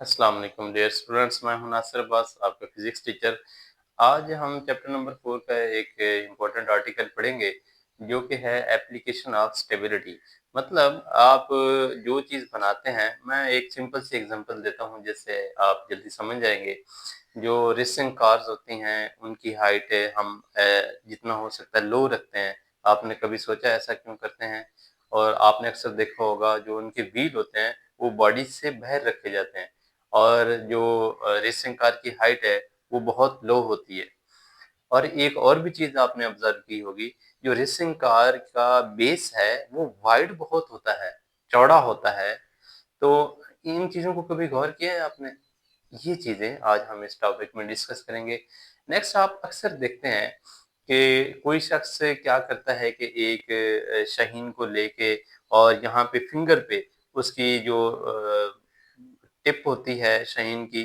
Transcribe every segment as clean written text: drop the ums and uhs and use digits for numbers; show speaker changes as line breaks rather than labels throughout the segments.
अस्सलाम वालेकुम dear students, मैं हूं नासिर अब्बास, आपका फिजिक्स टीचर। आज हम चैप्टर नंबर 4 का एक इम्पोर्टेंट आर्टिकल पढ़ेंगे जो कि है एप्लीकेशन ऑफ स्टेबिलिटी। मतलब आप जो चीज़ बनाते हैं, मैं एक सिंपल सी एग्जांपल देता हूं जिससे आप जल्दी समझ जाएंगे। जो रेसिंग कार्स होती हैं उनकी हाइट हम जितना हो सकता है लो रखते हैं। आपने कभी सोचा ऐसा क्यों करते हैं? और आपने अक्सर देखा होगा जो उनके व्हील होते हैं वो बॉडी से बाहर रखे जाते हैं और जो रेसिंग कार की हाइट है वो बहुत लो होती है। और एक और भी चीज़ आपने ऑब्जर्व की होगी, जो रेसिंग कार का बेस है वो वाइड बहुत होता है, चौड़ा होता है। तो इन चीज़ों को कभी गौर किया है आपने? ये चीज़ें आज हम इस टॉपिक में डिस्कस करेंगे। नेक्स्ट, आप अक्सर देखते हैं कि कोई शख्स क्या करता है कि एक शाहीन को लेके और यहाँ पे फिंगर पे उसकी जो टिप होती है शाहीन की,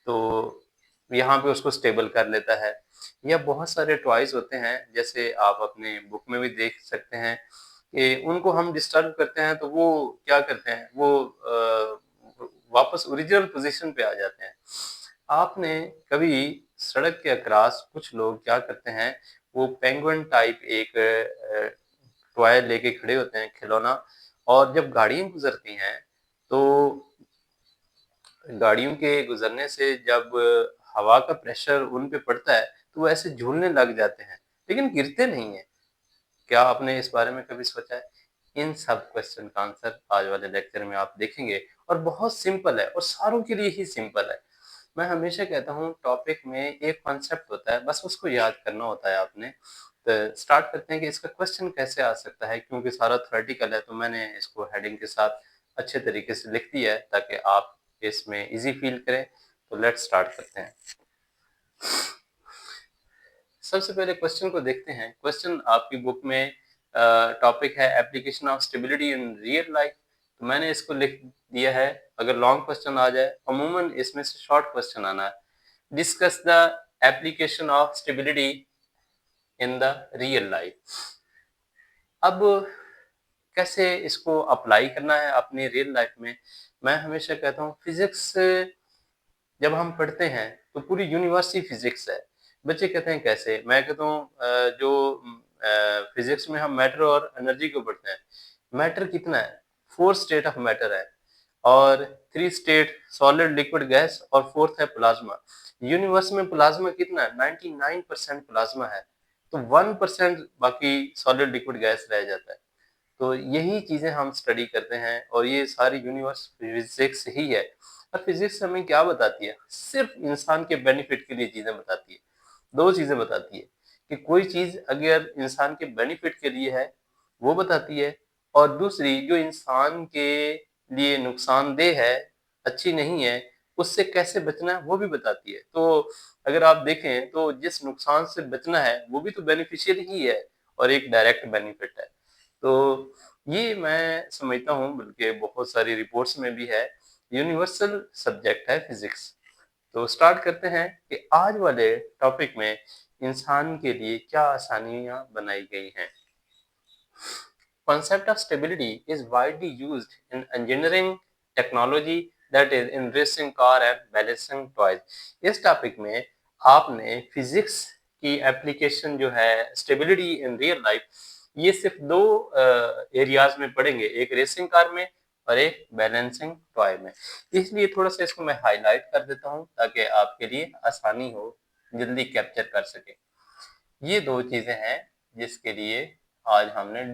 तो यहाँ पे उसको स्टेबल कर लेता है। या बहुत सारे टॉयज़ होते हैं, जैसे आप अपने बुक में भी देख सकते हैं कि उनको हम डिस्टर्ब करते हैं तो वो क्या करते हैं, वो वापस ओरिजिनल पोज़ीशन पे आ जाते हैं। आपने कभी सड़क के अक्रॉस कुछ लोग क्या करते हैं, वो पेंगुइन टाइप एक टॉय लेके खड़े होते हैं, खिलौना। और जब गाड़ियाँ गुज़रती हैं, तो गाड़ियों के गुजरने से जब हवा का प्रेशर उन पे पड़ता है तो वो ऐसे झूलने लग जाते हैं, लेकिन गिरते नहीं हैं। क्या आपने इस बारे में कभी सोचा है? इन सब क्वेश्चन का आंसर आज वाले लेक्चर में आप देखेंगे और बहुत सिंपल है और सारों के लिए ही सिंपल है। मैं हमेशा कहता हूँ टॉपिक में एक कॉन्सेप्ट होता है, बस उसको याद करना होता है आपने। तो स्टार्ट करते हैं कि इसका क्वेश्चन कैसे आ सकता है, क्योंकि सारा थ्योरेटिकल है तो मैंने इसको हेडिंग के साथ अच्छे तरीके से लिख दिया है ताकि आप इसमें इजी फील करें। तो लेट्स स्टार्ट करते हैं। सबसे पहले क्वेश्चन को देखते हैं। क्वेश्चन आपकी बुक में टॉपिक है application of stability in real life. तो मैंने इसको लिख दिया है। अगर लॉन्ग क्वेश्चन आ जाए, अमूमन इसमें से शॉर्ट क्वेश्चन आना है। Discuss the application of stability in the real life. अब कैसे इसको अप्लाई करना है अपनी रियल लाइफ में? मैं हमेशा कहता हूँ फिजिक्स जब हम पढ़ते हैं तो पूरी यूनिवर्स ही फिजिक्स है। बच्चे कहते हैं कैसे? मैं कहता हूँ जो फिजिक्स में हम मैटर और एनर्जी को पढ़ते हैं। मैटर कितना है? 4 स्टेट ऑफ मैटर है और 3 स्टेट सॉलिड, लिक्विड, गैस और 4th है प्लाज्मा। यूनिवर्स में प्लाज्मा कितना है? 99% प्लाज्मा है। तो 1% बाकी सॉलिड, लिक्विड, गैस रह जाता है। तो यही चीज़ें हम स्टडी करते हैं और ये सारी यूनिवर्स फिजिक्स ही है। और फिजिक्स हमें क्या बताती है? सिर्फ इंसान के बेनिफिट के लिए चीज़ें बताती है। 2 चीज़ें बताती है कि कोई चीज़ अगर इंसान के बेनिफिट के लिए है, वो बताती है, और दूसरी जो इंसान के लिए नुकसानदेह है, अच्छी नहीं है, उससे कैसे बचना है वो भी बताती है। तो अगर आप देखें तो जिस नुकसान से बचना है वो भी तो बेनिफिशियल ही है और एक डायरेक्ट बेनिफिट है। तो ये मैं समझता हूँ, बल्कि बहुत सारी रिपोर्ट्स में भी है, यूनिवर्सल सब्जेक्ट है फिजिक्स। तो स्टार्ट करते हैं कि आज वाले टॉपिक में इंसान के लिए क्या आसानियाँ बनाई गई हैं। Concept of stability is widely used in engineering technology, that is in racing car and balancing toys। इस टॉपिक में आपने फिजिक्स की एप्लीकेशन जो है स्टेबिलिटी इन रियल लाइफ, ये सिर्फ 2 एरियाज में पढ़ेंगे, एक रेसिंग कार में और एक बैलेंसिंग टॉय में। इसलिए थोड़ा सा इसको मैं हाईलाइट कर देता हूँ ताकि आपके लिए आसानी हो, जल्दी कैप्चर कर सके। ये 2 चीजें हैं जिसके लिए आज हमने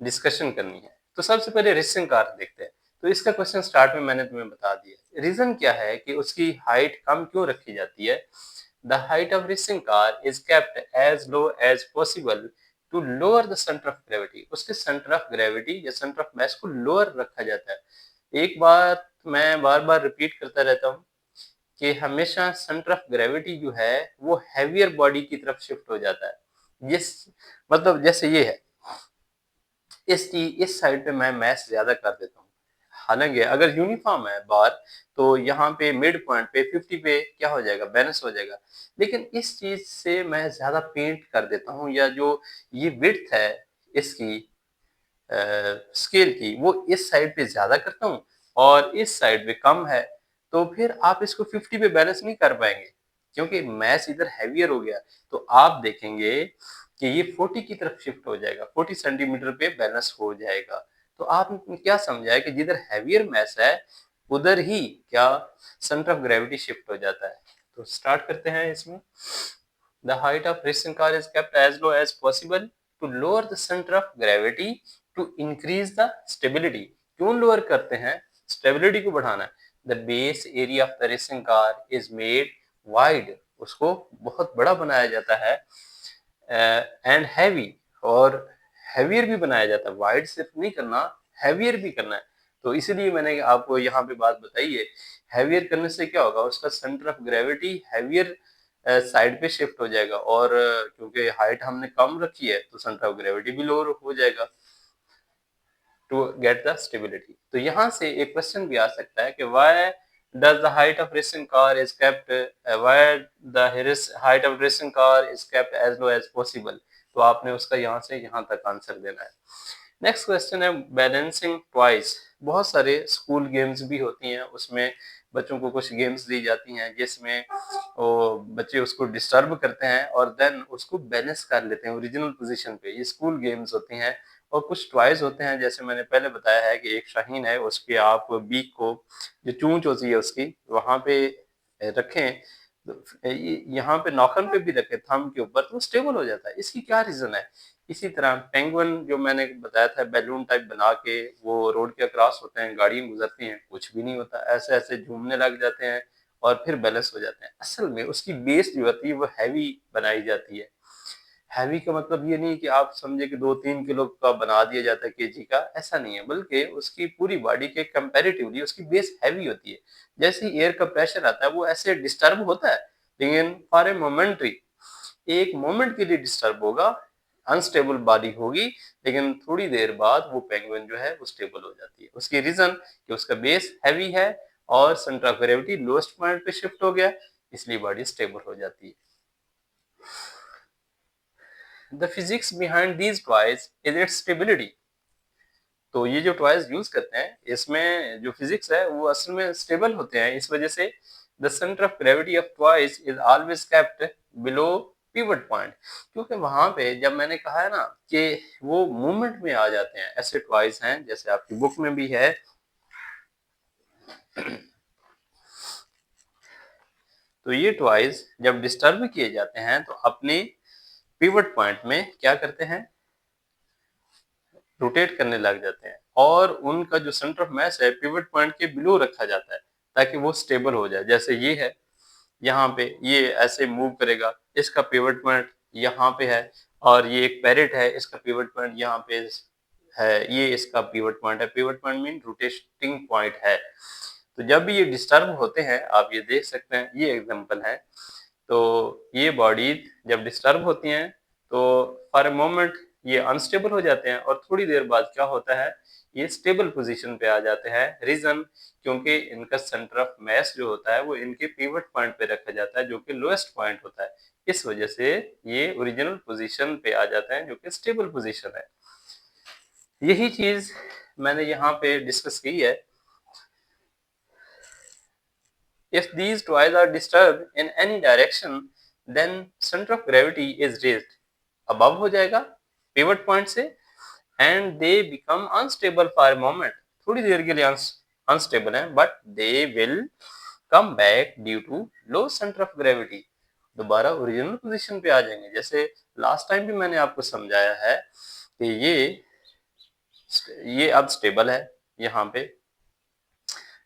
डिस्कशन करनी है। तो सबसे पहले रेसिंग कार देखते हैं। तो इसका क्वेश्चन स्टार्ट में मैंने तुम्हें बता दिया। रीजन क्या है कि उसकी हाइट कम क्यों रखी जाती है? The height of racing car is kept as low as possible to lower the centre of gravity. उसके सेंटर ऑफ ग्रेविटी या सेंटर ऑफ मास को लोअर रखा जाता है। एक बात मैं बार बार रिपीट करता रहता हूँ कि हमेशा सेंटर ऑफ ग्रेविटी जो है वो हैवियर बॉडी की तरफ शिफ्ट हो जाता है। जिस मतलब जैसे ये है, इस साइड पे मैं मैथ ज्यादा कर देता हूँ। हालांकि अगर यूनिफॉर्म है बार, तो यहाँ पे मिड पॉइंट पे 50 पे क्या हो जाएगा, बैलेंस हो जाएगा। लेकिन इस चीज से मैं ज्यादा पेंट कर देता हूँ, या जो ये विड्थ है इसकी स्केल की, वो इस साइड पे ज्यादा करता हूँ और इस साइड पे कम है, तो फिर आप इसको 50 पे बैलेंस नहीं कर पाएँगे, क्योंकि मास इधर हेवियर हो गया। तो आप देखेंगे कि ये 40 की तरफ शिफ्ट हो जाएगा, 40 सेंटीमीटर पे बैलेंस हो जाएगा। तो आपने क्या समझा है कि जिधर हेवियर मास है, उधर ही क्या सेंटर ऑफ ग्रेविटी शिफ्ट हो जाता है। तो स्टार्ट करते हैं इसमें। The height of racing car is kept as low as possible to lower the center of gravity to increase the stability. क्यों लोअर करते हैं? स्टेबिलिटी को बढ़ाना है। The base area of the racing car is made wide. उसको बहुत बड़ा बनाया जाता है एंड हैवी, और हैवियर भी बनाया जाता है। वाइड सिर्फ नहीं करना, हैवियर भी करना है। तो इसीलिए मैंने आपको यहाँ पे बात बताई है। हैवियर करने से क्या होगा, उसका centre of gravity heavier side पे शिफ्ट हो जाएगा, और क्योंकि हाइट हमने कम रखी है तो सेंटर ऑफ ग्रेविटी भी लोअर हो जाएगा टू गेट द स्टेबिलिटी। तो यहाँ से एक क्वेश्चन भी आ सकता है कि why does the height of racing car is kept why the height of racing car is kept as low as possible. तो आपने उसका यहाँ से यहाँ तक आंसर देना है। नेक्स्ट क्वेश्चन है बैलेंसिंग ट्वाइस। बहुत सारे स्कूल गेम्स भी होती हैं, उसमें बच्चों को कुछ गेम्स दी जाती हैं जिसमें वो बच्चे उसको डिस्टर्ब करते हैं और देन उसको बैलेंस कर लेते हैं ओरिजिनल पोजीशन पे। ये स्कूल गेम्स होती हैं। और कुछ टॉयज होते हैं, जैसे मैंने पहले बताया है कि एक शाहीन है, उसके आप बीक को, जो चूंच होती है उसकी, वहां पे रखें, तो यहाँ पे नौखन पे भी रखें, थंब के ऊपर, तो स्टेबल हो जाता है। इसकी क्या रीजन है? इसी तरह पेंगुइन जो मैंने बताया था, बैलून टाइप बना के वो रोड के क्रॉस होते हैं, गाड़ी गुजरती हैं, कुछ भी नहीं होता, ऐसे ऐसे झूमने लग जाते हैं और फिर बैलेंस हो जाते हैं। असल में उसकी बेस जो होती है वो हैवी बनाई जाती है। हैवी का मतलब ये नहीं कि आप समझे कि 2-3 किलो का बना दिया जाता है केजी का, ऐसा नहीं है, बल्कि उसकी पूरी बॉडी के कंपैरेटिवली उसकी बेस हैवी होती है। जैसे ही एयर का प्रेशर आता है वो ऐसे डिस्टर्ब होता है, लेकिन फॉर ए मोमेंट्री, एक मोमेंट के लिए डिस्टर्ब होगा, अनस्टेबल बॉडी होगी, लेकिन थोड़ी देर बाद वो पेंगुइन जो है वो स्टेबल हो जाती है। उसकी रीजन कि उसका बेस हैवी है और centre of gravity lowest point पे शिफ्ट हो गया, इसलिए बॉडी स्टेबल हो जाती है। The physics behind these toys is its stability. तो ये जो टॉयज यूज करते हैं, इसमें जो फिजिक्स है वो असल में स्टेबल होते हैं। इस वजह से the centre of gravity of toys is always kept below pivot point, क्योंकि वहां पे जब मैंने कहा है ना कि वो मूवमेंट में आ जाते हैं, ऐसे टॉयज हैं जैसे आपकी बुक में भी है। तो ये टॉयज जब डिस्टर्ब किए जाते हैं तो अपने पिवट पॉइंट में क्या करते हैं, रोटेट करने लग जाते हैं, और उनका जो सेंटर ऑफ मास है पिवट पॉइंट के बिलो रखा जाता है ताकि वो स्टेबल हो जाए। जैसे ये है, यहाँ पे ये ऐसे मूव करेगा, इसका पिवट पॉइंट यहाँ पे है, और ये एक पैरेट है, इसका पिवट पॉइंट यहाँ पे है, ये इसका पिवट पॉइंट है। Pivot point mean rotating point है। तो जब भी ये डिस्टर्ब होते हैं, आप ये देख सकते हैं, ये एग्जांपल है। तो ये बॉडी जब डिस्टर्ब होती हैं तो फॉर अ मोमेंट ये अनस्टेबल हो जाते हैं, और थोड़ी देर बाद क्या होता है, ये स्टेबल पोजीशन पे आ जाते हैं। रीजन क्योंकि इनका सेंटर ऑफ मास जो होता है वो इनके पिवट पॉइंट पे रखा जाता है, जो कि लोएस्ट पॉइंट होता है। इस वजह से ये ओरिजिनल पोजीशन पे आ जाते हैं, जो कि स्टेबल पोजीशन है। यही चीज मैंने यहाँ पे डिस्कस की है। If these toys are disturbed in any direction, then center of gravity is raised. Above हो जाएगा pivot point से, and they become unstable for a moment. थोड़ी देर के लिए unstable हैं, but they will come back due to low center of gravity. दोबारा original position पे आ जाएंगे। जैसे लास्ट टाइम भी मैंने आपको समझाया है कि ये अब स्टेबल है यहाँ पे,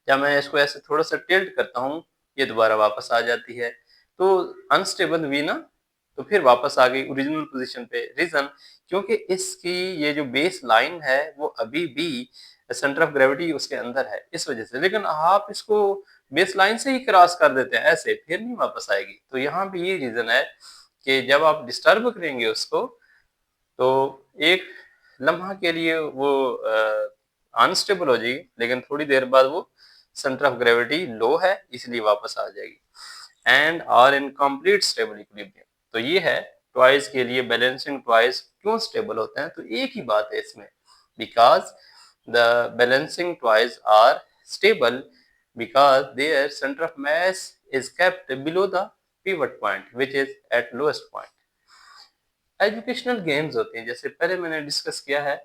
जब मैं इसको ऐसे थोड़ा सा टिल्ट करता हूँ, ये दोबारा वापस आ जाती है। तो अनस्टेबल हुई ना, तो फिर वापस आ गई ओरिजिनल पोजीशन पे। रीजन क्योंकि इसकी ये जो बेस लाइन है वो अभी भी सेंटर ऑफ ग्रेविटी उसके अंदर है, इस वजह से। लेकिन आप इसको बेस लाइन से ही क्रॉस कर देते हैं ऐसे, फिर नहीं वापस आएगी। तो यहाँ पे ये रीजन है कि जब आप डिस्टर्ब करेंगे उसको, तो एक लम्हा के लिए वो अनस्टेबल हो जाएगी, लेकिन थोड़ी देर बाद वो सेंटर ऑफ ग्रेविटी लो है इसलिए वापस आ जाएगी, and are in complete stable equilibrium. तो ये है टॉयज के लिए बैलेंसिंग टॉयज क्यों स्टेबल होते हैं। तो एक ही बात है इसमें, because the balancing toys are stable because their center of mass is kept below the pivot point which is at lowest point. Educational games होते हैं, जैसे पहले मैंने डिस्कस किया है,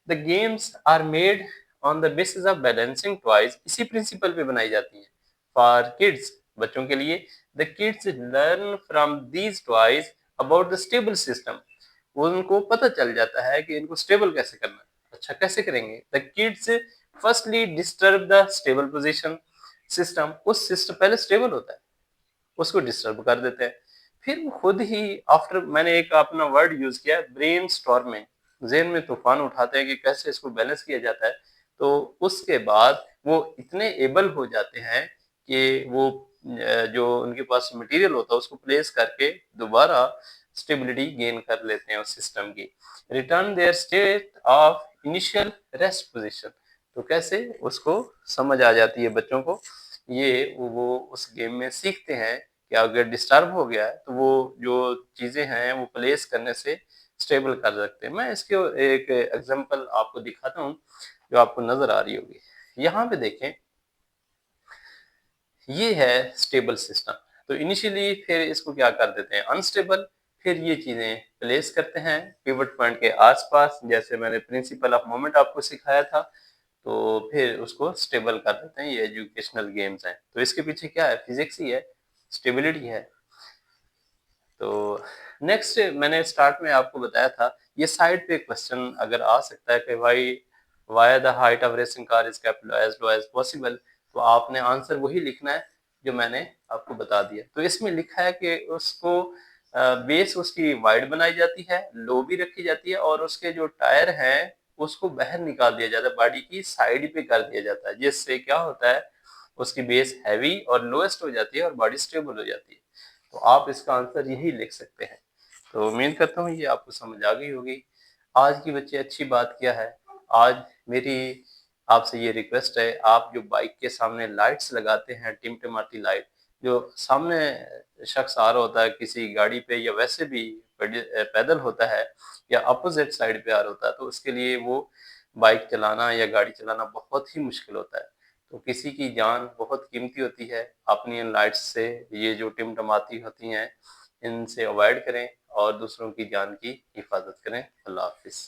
the games are made on the basis of balancing toys, इसी principle पे बनाई जाती हैं। फॉर किड्स, बच्चों के लिए, the kids learn from these toys about the stable system, उनको पता चल जाता है कि इनको स्टेबल कैसे करना है। अच्छा, कैसे करेंगे? The kids firstly disturb the stable position system, उस सिस्टम पहले स्टेबल होता है, उसको डिस्टर्ब कर देते हैं। फिर वो खुद ही आफ्टर, मैंने एक अपना वर्ड यूज किया, ब्रेन स्टॉर्मिंग, जेन में तूफान उठाते हैं कि कैसे इसको बैलेंस किया जाता है। तो उसके बाद वो इतने एबल हो जाते हैं कि वो जो उनके पास मटेरियल होता है उसको प्लेस करके दोबारा स्टेबिलिटी गेन कर लेते हैं उस सिस्टम की। Return there state of initial rest position, तो कैसे उसको समझ आ जाती है बच्चों को, ये वो उस गेम में सीखते हैं कि अगर डिस्टर्ब हो गया है तो वो जो चीजें हैं वो प्लेस करने से स्टेबल कर सकते हैं। मैं इसके एक एग्जांपल आपको दिखाता हूँ जो आपको नजर आ रही होगी। यहाँ पे देखें, ये है स्टेबल सिस्टम। तो इनिशियली फिर इसको क्या कर देते हैं, अनस्टेबल, फिर ये चीजें प्लेस करते हैं पिवट पॉइंट के आसपास, जैसे मैंने प्रिंसिपल ऑफ मोमेंट आपको सिखाया था। तो फिर उसको स्टेबल कर देते हैं। ये एजुकेशनल गेम्स हैं, तो इसके पीछे क्या है, फिजिक्स ही है, स्टेबिलिटी है। तो नेक्स्ट, मैंने स्टार्ट में आपको बताया था, ये साइड पे क्वेश्चन अगर आ सकता है कि भाई why the height of racing car is kept as low as possible, तो आपने आंसर वही लिखना है जो मैंने आपको बता दिया। तो इसमें लिखा है कि उसको बेस उसकी वाइड बनाई जाती है, लो भी रखी जाती है, और उसके जो टायर हैं उसको बाहर निकाल दिया जाता है, बॉडी की साइड पे कर दिया जाता है, जिससे क्या होता है, उसकी बेस हैवी और लोएस्ट हो जाती है और बॉडी स्टेबल हो जाती है। तो आप इसका आंसर यही लिख सकते हैं। तो उम्मीद करता हूँ ये आपको समझ आ गई होगी। आज की बच्चे अच्छी बात क्या है, आज मेरी आपसे ये रिक्वेस्ट है, आप जो बाइक के सामने लाइट्स लगाते हैं, टिमटिमाती लाइट, जो सामने शख्स आ रहा होता है किसी गाड़ी पे या वैसे भी पैदल होता है या अपोजिट साइड पे आ रहा होता है, तो उसके लिए वो बाइक चलाना या गाड़ी चलाना बहुत ही मुश्किल होता है। तो किसी की जान बहुत कीमती होती है, अपनी इन लाइट्स से, ये जो टिमटिमाती होती हैं, इनसे अवॉइड करें और दूसरों की जान की हिफाजत करें। अल्लाह हाफिज़।